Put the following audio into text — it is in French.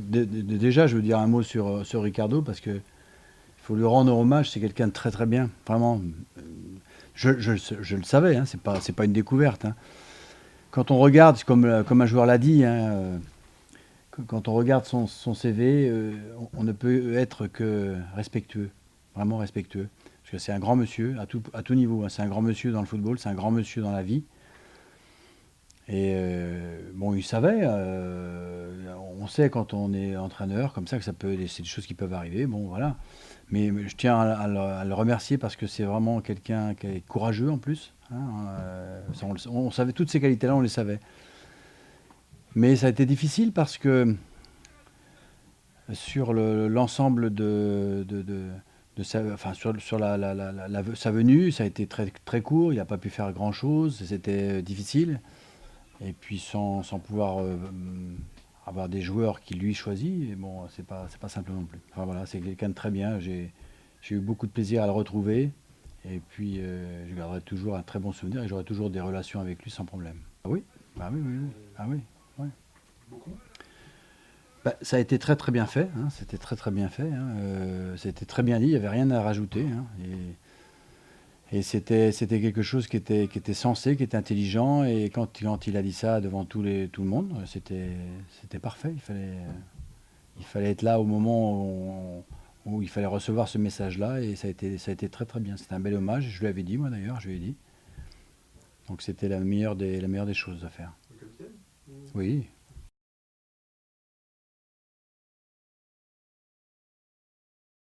déjà, je veux dire un mot sur Ricardo parce que il faut lui rendre hommage. C'est quelqu'un de très très bien, vraiment. Je le savais, hein, c'est pas une découverte, hein. Quand on regarde, comme un joueur l'a dit, hein, quand on regarde son CV, on ne peut être que respectueux, vraiment respectueux. Parce que c'est un grand monsieur à tout niveau, hein. C'est un grand monsieur dans le football, c'est un grand monsieur dans la vie. Et bon, il savait, on sait quand on est entraîneur comme ça que c'est des choses qui peuvent arriver. Bon, voilà. Mais je tiens à le remercier parce que c'est vraiment quelqu'un qui est courageux en plus, hein. Ça, on savait toutes ces qualités-là, on les savait. Mais ça a été difficile parce que sur l'ensemble de sa, enfin sur sa venue, ça a été très, très court. Il n'a pas pu faire grand-chose. C'était difficile. Et puis sans pouvoir avoir des joueurs qui lui choisit, et bon, c'est pas simple non plus. Enfin voilà, c'est quelqu'un de très bien. J'ai eu beaucoup de plaisir à le retrouver. Et puis je garderai toujours un très bon souvenir et j'aurai toujours des relations avec lui sans problème. Ah oui, bah oui, oui, oui. Ah oui, ouais. Bah, ça a été très très bien fait, hein. C'était très très bien fait, hein. C'était très bien dit, il n'y avait rien à rajouter, hein. Et c'était quelque chose qui était sensé, qui était intelligent. Et quand il a dit ça devant tout le monde, c'était parfait. Il fallait être là au moment où il fallait recevoir ce message-là. Et ça a été très très bien. C'était un bel hommage. Je lui avais dit, moi d'ailleurs, je lui ai dit. Donc c'était la meilleure des choses à faire. Oui,